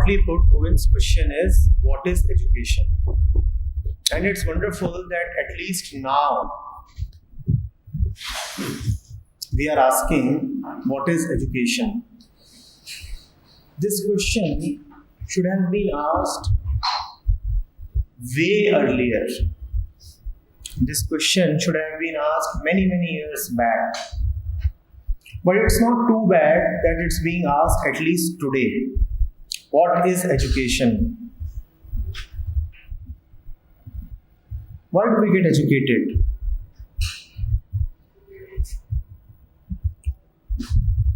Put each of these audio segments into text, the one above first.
shortly put, Owen's question is, what is education? And it's wonderful that at least now we are asking, what is education? This question should have been asked way earlier. This question should have been asked many years back. But it's not too bad that it's being asked at least today. What is education? Why do we get educated?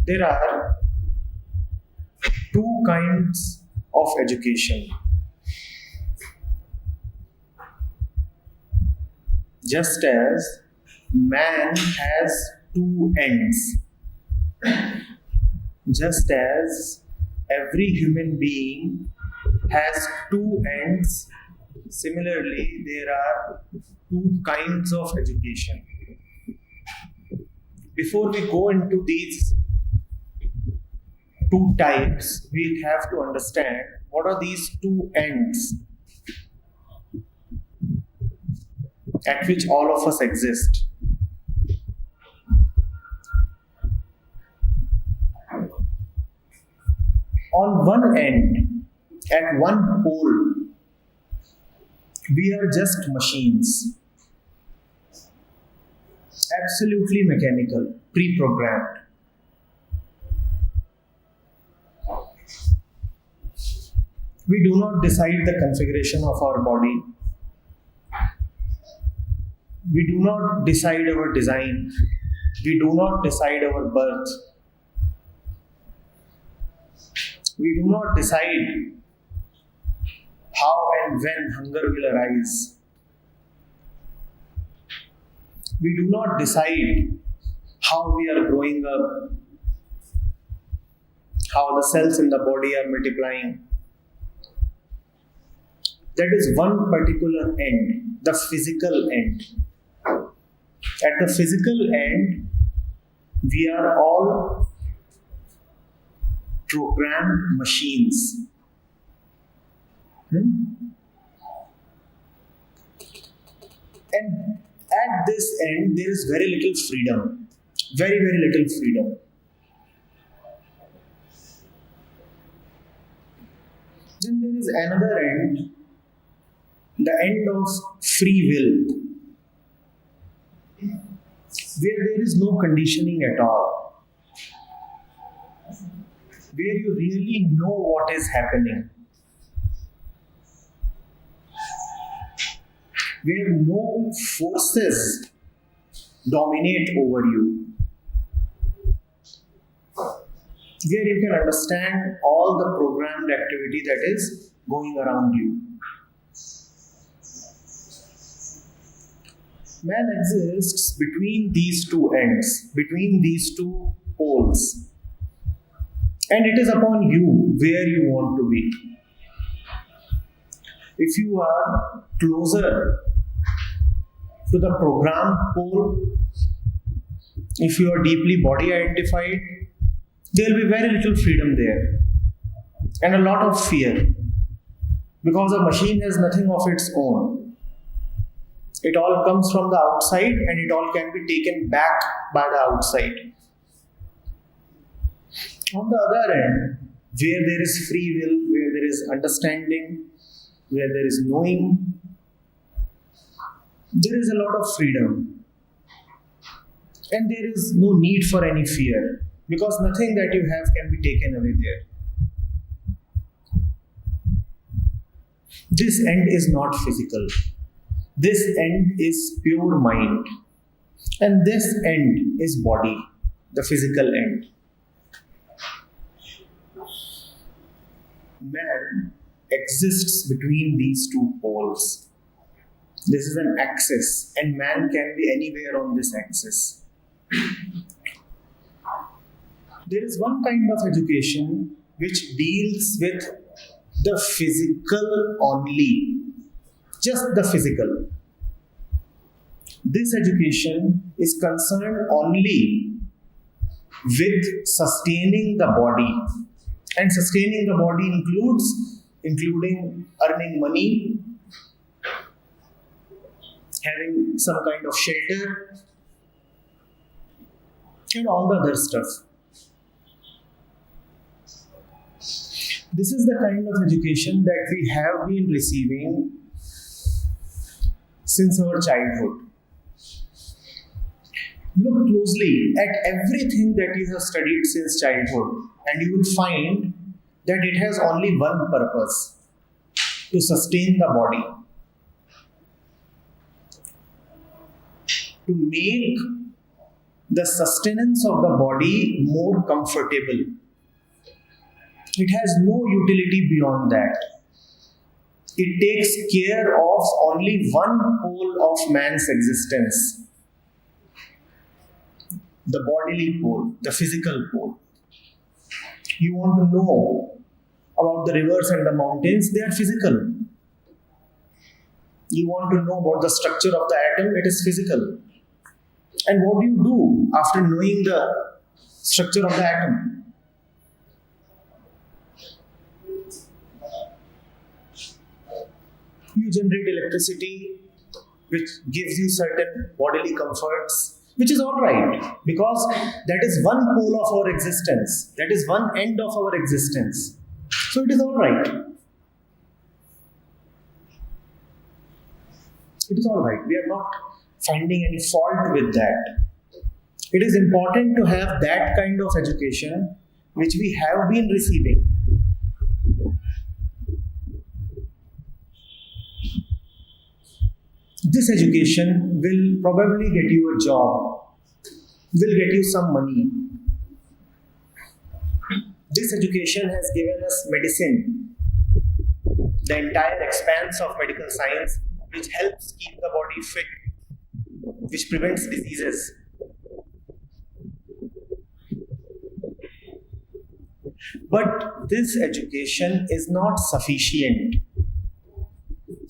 There are two kinds of education. Just as man has two ends, just as every human being has two ends, similarly, there are two kinds of education. Before we go into these two types, we'll have to understand what are these two ends at which all of us exist. On one end, at one pole, we are just machines, absolutely mechanical, pre-programmed. We do not decide the configuration of our body. We do not decide our design. We do not decide our birth. We do not decide how and when hunger will arise. We do not decide how we are growing up, how the cells in the body are multiplying. That is one particular end, the physical end. At the physical end, we are all programmed machines. And at this end, there is very little freedom. Very little freedom. Then there is another end, the end of free will, where there is no conditioning at all, where you really know what is happening, where no forces dominate over you, where you can understand all the programmed activity that is going around you. Man exists between these two ends, between these two poles. And it is upon you where you want to be. If you are closer to the programmed pole, if you are deeply body identified, there will be very little freedom there and a lot of fear, because a machine has nothing of its own. It all comes from the outside and it all can be taken back by the outside. On the other end, where there is free will, where there is understanding, where there is knowing, there is a lot of freedom. And there is no need for any fear, because nothing that you have can be taken away there. This end is not physical. This end is pure mind. And this end is body, the physical end. Man exists between these two poles. This is an axis, and man can be anywhere on this axis. There is one kind of education which deals with the physical only, just the physical. This education is concerned only with sustaining the body And sustaining the body including earning money, having some kind of shelter, and all the other stuff. This is the kind of education that we have been receiving since our childhood. Look closely at everything that you have studied since childhood, and you will find that it has only one purpose: to sustain the body, to make the sustenance of the body more comfortable. It has no utility beyond that. It takes care of only one pole of man's existence: the bodily pole, the physical pole. You want to know about the rivers and the mountains, they are physical. You want to know about the structure of the atom, it is physical. And what do you do after knowing the structure of the atom? You generate electricity, which gives you certain bodily comforts, which is all right, because that is one pole of our existence, that is one end of our existence. So it is all right. It is all right. We are not finding any fault with that. It is important to have that kind of education which we have been receiving. This education will probably get you a job, will get you some money. This education has given us medicine, the entire expanse of medical science, which helps keep the body fit, which prevents diseases. But this education is not sufficient.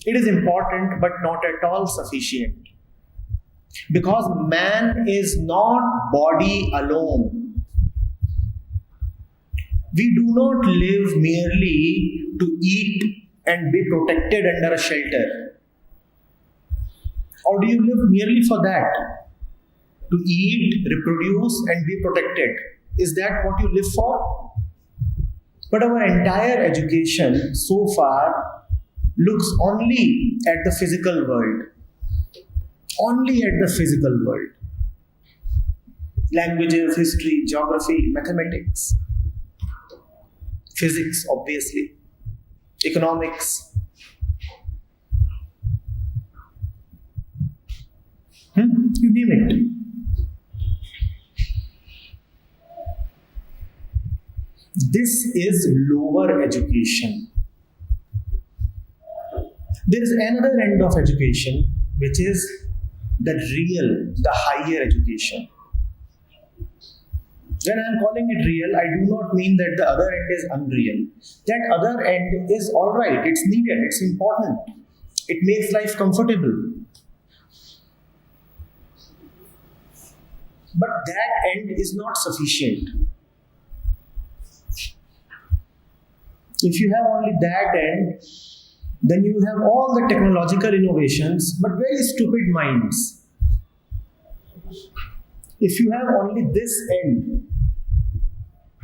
It is important, but not at all sufficient. Because man is not body alone. We do not live merely to eat and be protected under a shelter. Or do you live merely for that? To eat, reproduce, and be protected. Is that what you live for? But our entire education so far looks only at the physical world. Only at the physical world. Languages, history, geography, mathematics, physics, obviously, economics. You name it. This is lower education. There is another end of education, which is the real, the higher education. When I am calling it real, I do not mean that the other end is unreal. That other end is alright, it's needed, it's important. It makes life comfortable. But that end is not sufficient. If you have only that end, then you have all the technological innovations, but very stupid minds. If you have only this end,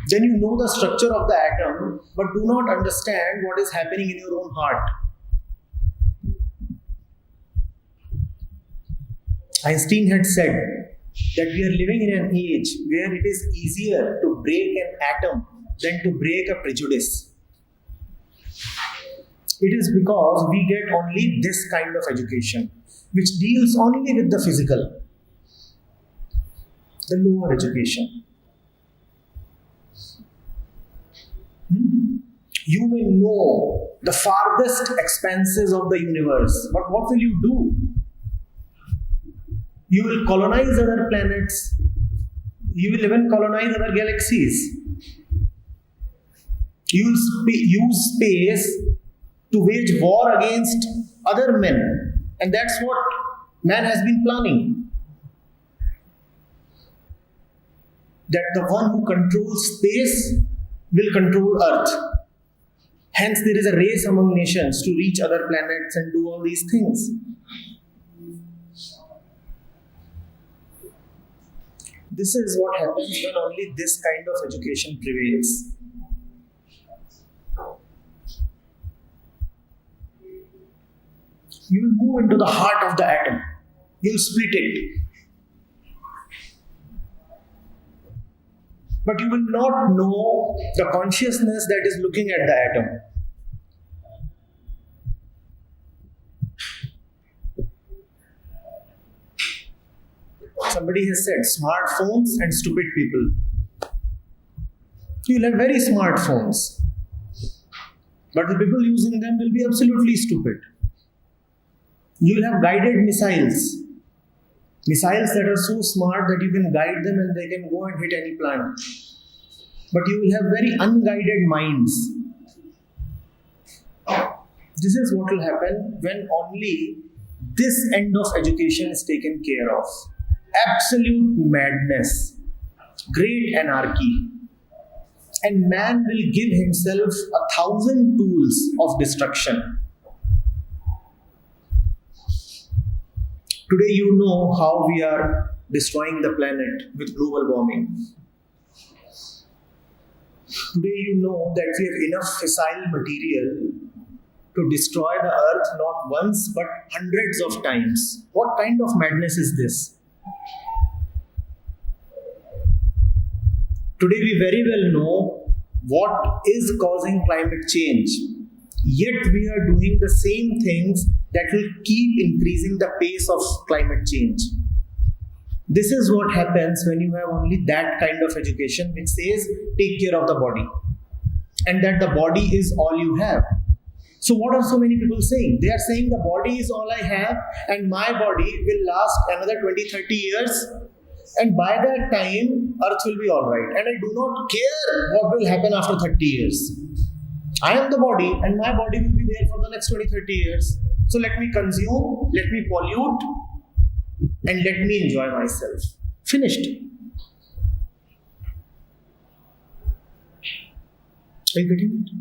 then you know the structure of the atom, but do not understand what is happening in your own heart. Einstein had said that we are living in an age where it is easier to break an atom than to break a prejudice. It is because we get only this kind of education, which deals only with the physical, the lower education. You may know the farthest expanses of the universe, but what will you do? You will colonize other planets. You will even colonize other galaxies. You will use space to wage war against other men. And that's what man has been planning. That the one who controls space will control Earth. Hence, there is a race among nations to reach other planets and do all these things. This is what happens when only this kind of education prevails. You will move into the heart of the atom. You will split it. But you will not know the consciousness that is looking at the atom. Somebody has said smartphones and stupid people. You will have very smart phones, but the people using them will be absolutely stupid. You will have guided missiles. Missiles that are so smart that you can guide them and they can go and hit any planet. But you will have very unguided minds. This is what will happen when only this end of education is taken care of. Absolute madness, great anarchy. And man will give himself 1,000 tools of destruction. Today you know how we are destroying the planet with global warming. Today you know that we have enough fissile material to destroy the earth not once but hundreds of times. What kind of madness is this? Today we very well know what is causing climate change. Yet we are doing the same things that will keep increasing the pace of climate change. This is what happens when you have only that kind of education which says take care of the body and that the body is all you have. So what are so many people saying? They are saying the body is all I have and my body will last another 20-30 years and by that time earth will be alright and I do not care what will happen after 30 years. I am the body and my body will be there for the next 20-30 years. So let me consume, let me pollute, and let me enjoy myself. Finished. Are you getting it?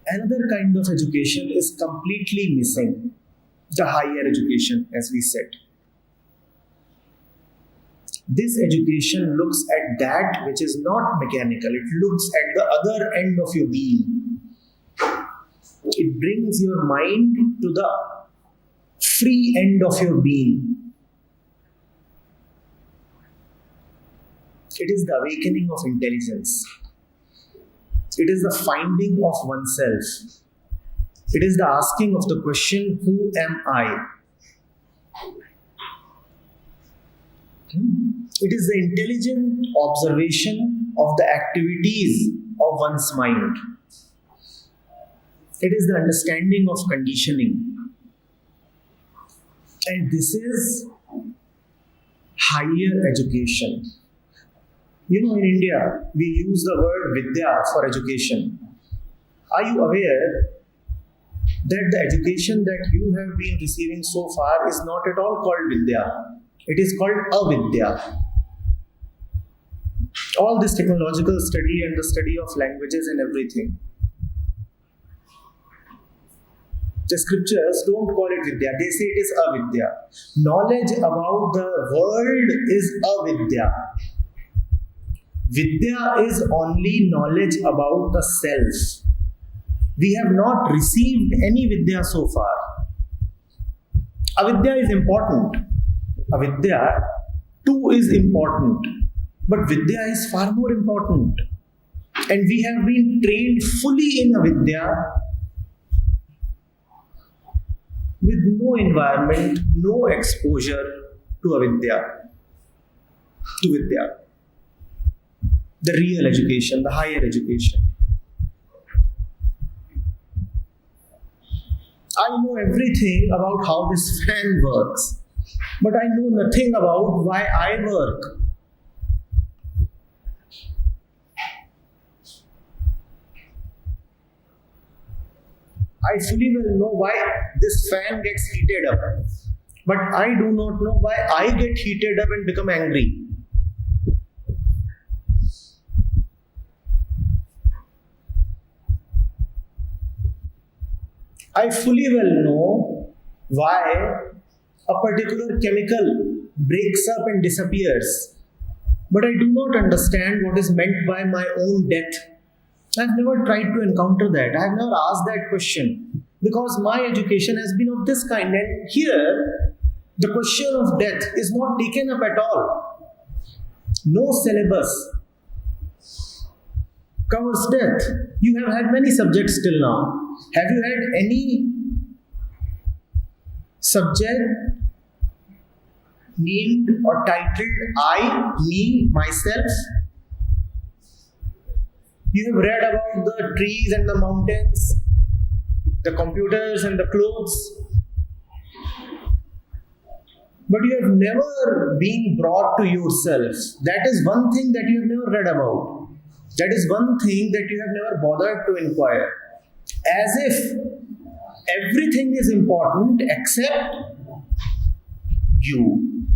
Another kind of education is completely missing. The higher education, as we said. This education looks at that which is not mechanical. It looks at the other end of your being. It brings your mind to the free end of your being. It is the awakening of intelligence. It is the finding of oneself. It is the asking of the question, who am I? It is the intelligent observation of the activities of one's mind. It is the understanding of conditioning. And this is higher education. You know, in India, we use the word Vidya for education. Are you aware that the education that you have been receiving so far is not at all called Vidya? It is called Avidya. All this technological study and the study of languages and everything. The scriptures don't call it Vidya, they say it is Avidya. Knowledge about the world is Avidya. Vidya is only knowledge about the self. We have not received any Vidya so far. Avidya is important. Avidya too is important. But Vidya is far more important. And we have been trained fully in Avidya with no environment, no exposure to Avidya. To Vidya. The real education, the higher education. I know everything about how this fan works, but I know nothing about why I work. I fully well know why this fan gets heated up, but I do not know why I get heated up and become angry. I fully well know why a particular chemical breaks up and disappears, but I do not understand what is meant by my own death. I've never tried to encounter that. I've never asked that question because my education has been of this kind. And here, the question of death is not taken up at all. No syllabus covers death. You have had many subjects till now. Have you had any subject named or titled I, me, myself? You have read about the trees and the mountains, the computers and the clothes, but you have never been brought to yourself. That is one thing that you have never read about. That is one thing that you have never bothered to inquire. As if everything is important except you.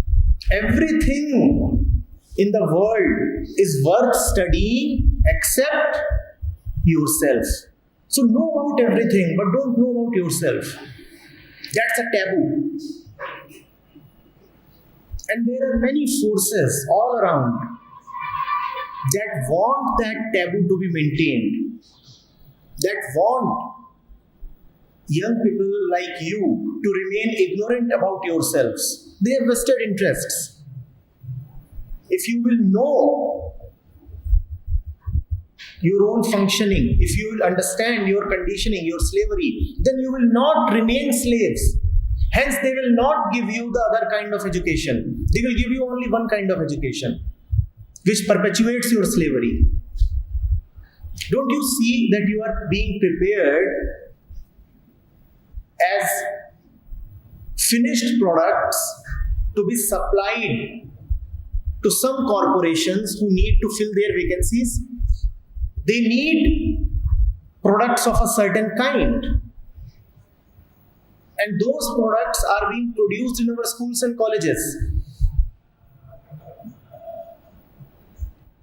Everything in the world is worth studying except yourself. So know about everything, but don't know about yourself. That's a taboo. And there are many forces all around that want that taboo to be maintained, that want young people like you to remain ignorant about yourselves. They have vested interests. If you will know your own functioning, if you will understand your conditioning, your slavery, then you will not remain slaves. Hence, they will not give you the other kind of education. They will give you only one kind of education, which perpetuates your slavery. Don't you see that you are being prepared as finished products to be supplied to some corporations who need to fill their vacancies? They need products of a certain kind. And those products are being produced in our schools and colleges.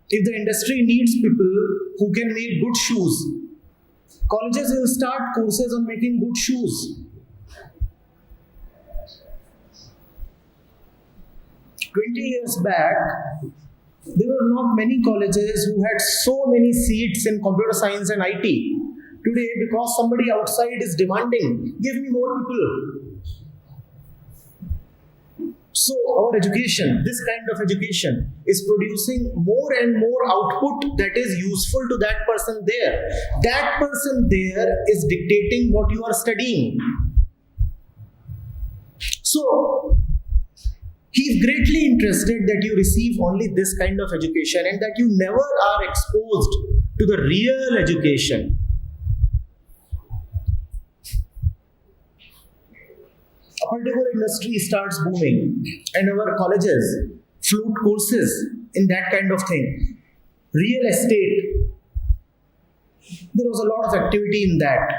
If the industry needs people who can make good shoes, colleges will start courses on making good shoes. 20 years back, there were not many colleges who had so many seats in computer science and IT. Today, because somebody outside is demanding, give me more people. So our education, this kind of education, is producing more and more output that is useful to that person there. That person there is dictating what you are studying. So he is greatly interested that you receive only this kind of education and that you never are exposed to the real education. A particular industry starts booming and our colleges float courses in that kind of thing. Real estate, there was a lot of activity in that.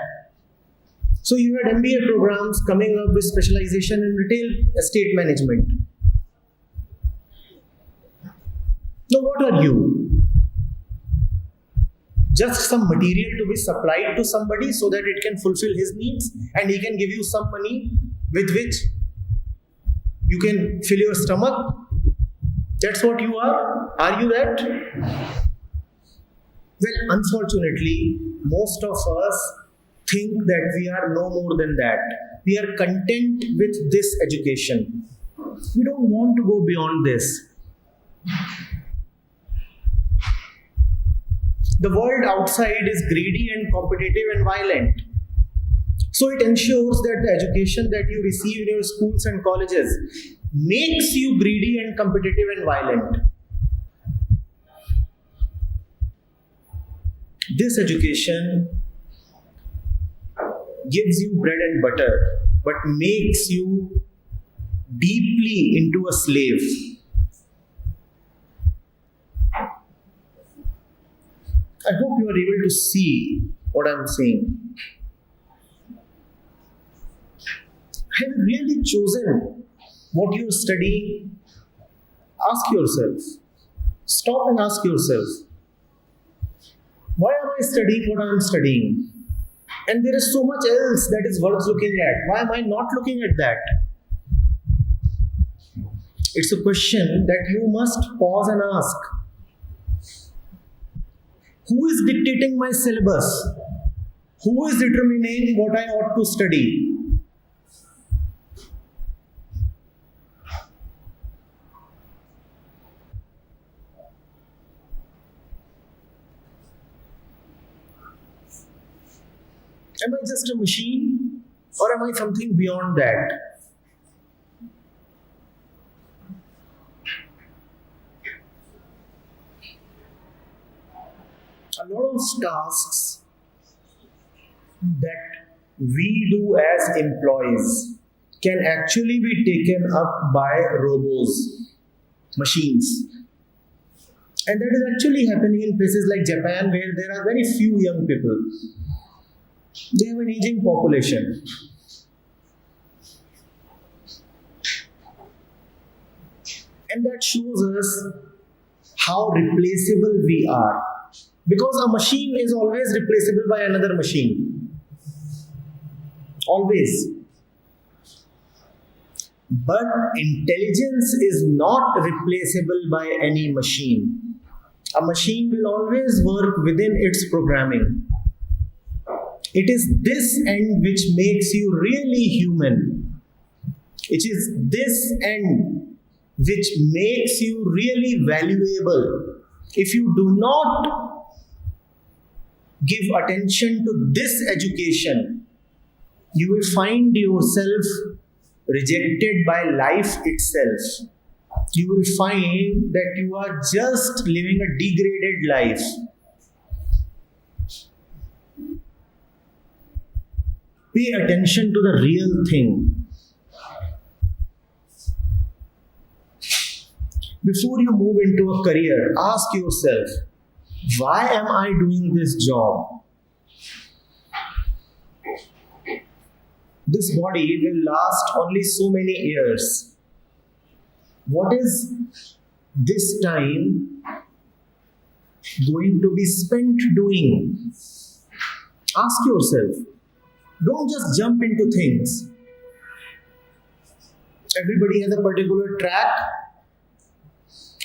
So you had MBA programs coming up with specialization in retail estate management. Now what are you? Just some material to be supplied to somebody so that it can fulfill his needs and he can give you some money with which you can fill your stomach. That's what you are? Are you that? Well, unfortunately, most of us think that we are no more than that. We are content with this education. We don't want to go beyond this. The world outside is greedy and competitive and violent. So it ensures that the education that you receive in your schools and colleges makes you greedy and competitive and violent. This education gives you bread and butter, but makes you deeply into a slave. I hope you are able to see what I am saying. Have you really chosen what you are studying? Ask yourself. Stop and ask yourself. Why am I studying what I am studying? And there is so much else that is worth looking at. Why am I not looking at that? It's a question that you must pause and ask. Who is dictating my syllabus? Who is determining what I ought to study? Am I just a machine, or am I something beyond that? A lot of tasks that we do as employees can actually be taken up by robots, machines. And that is actually happening in places like Japan, where there are very few young people. They have an aging population. And that shows us how replaceable we are. Because a machine is always replaceable by another machine. Always. But intelligence is not replaceable by any machine. A machine will always work within its programming. It is this end which makes you really human. It is this end which makes you really valuable. If you do not give attention to this education, you will find yourself rejected by life itself. You will find that you are just living a degraded life. Pay attention to the real thing. Before you move into a career, ask yourself, why am I doing this job? This body will last only so many years. What is this time going to be spent doing? Ask yourself. Don't just jump into things. Everybody has a particular track.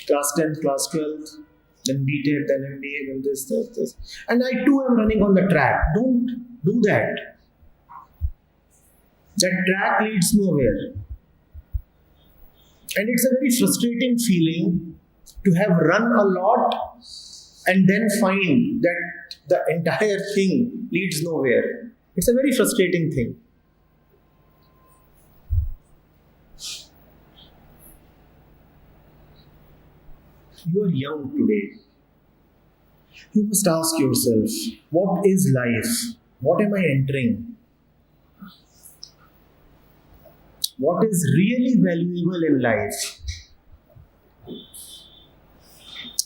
Class 10th, class 12th, then BTEC, then MBA, then this. And I too am running on the track. Don't do that. That track leads nowhere. And it's a very frustrating feeling to have run a lot and then find that the entire thing leads nowhere. It's a very frustrating thing. You are young today. You must ask yourself, what is life? What am I entering? What is really valuable in life?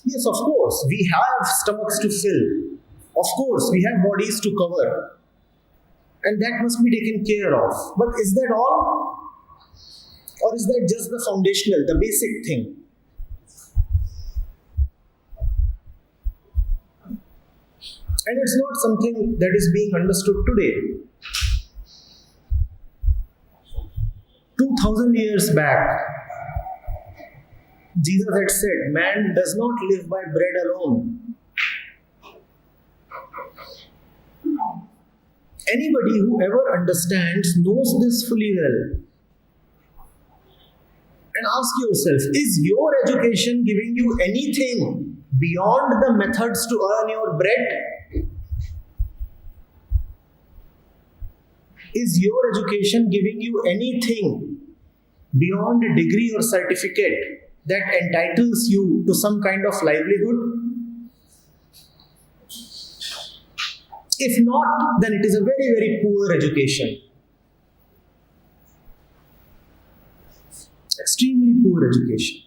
Yes, of course, we have stomachs to fill. Of course, we have bodies to cover. And that must be taken care of. But is that all? Or is that just the foundational, the basic thing? And it's not something that is being understood today. 2000 years back, Jesus had said, man does not live by bread alone. Anybody who ever understands knows this fully well. And ask yourself, is your education giving you anything beyond the methods to earn your bread? Is your education giving you anything beyond a degree or certificate that entitles you to some kind of livelihood? If not, then it is a very, very poor education. Extremely poor education.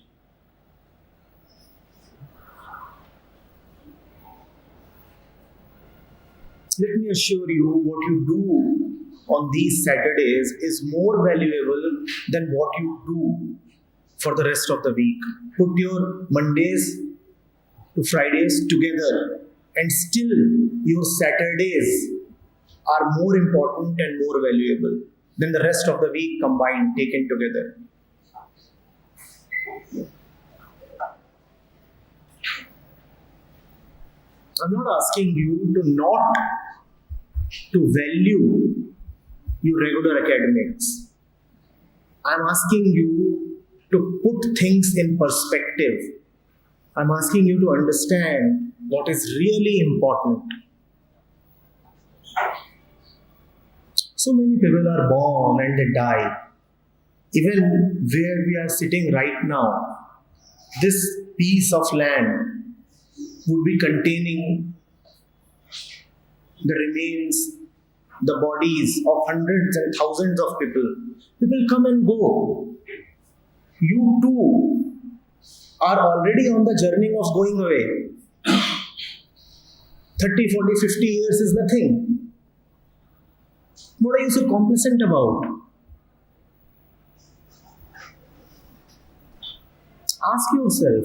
Let me assure you, what you do on these Saturdays is more valuable than what you do for the rest of the week. Put your Mondays to Fridays together, and still your Saturdays are more important and more valuable than the rest of the week combined, taken together. I'm not asking you to not to value your regular academics. I'm asking you to put things in perspective. I'm asking you to understand what is really important. So many people are born and they die. Even where we are sitting right now, this piece of land would be containing the remains, the bodies of hundreds and thousands of people. People come and go. You too are already on the journey of going away. 30, 40, 50 years is nothing. What are you so complacent about? Ask yourself,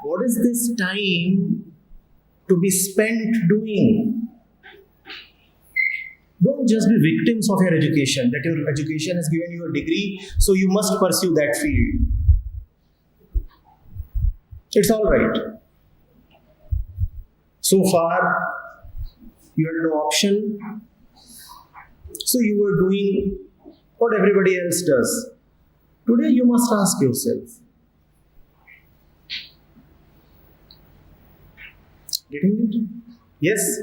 what is this time to be spent doing? Don't just be victims of your education, that your education has given you a degree, so you must pursue that field. It's all right. So far, you had no option, so you were doing what everybody else does. Today, you must ask yourself, getting it? Yes?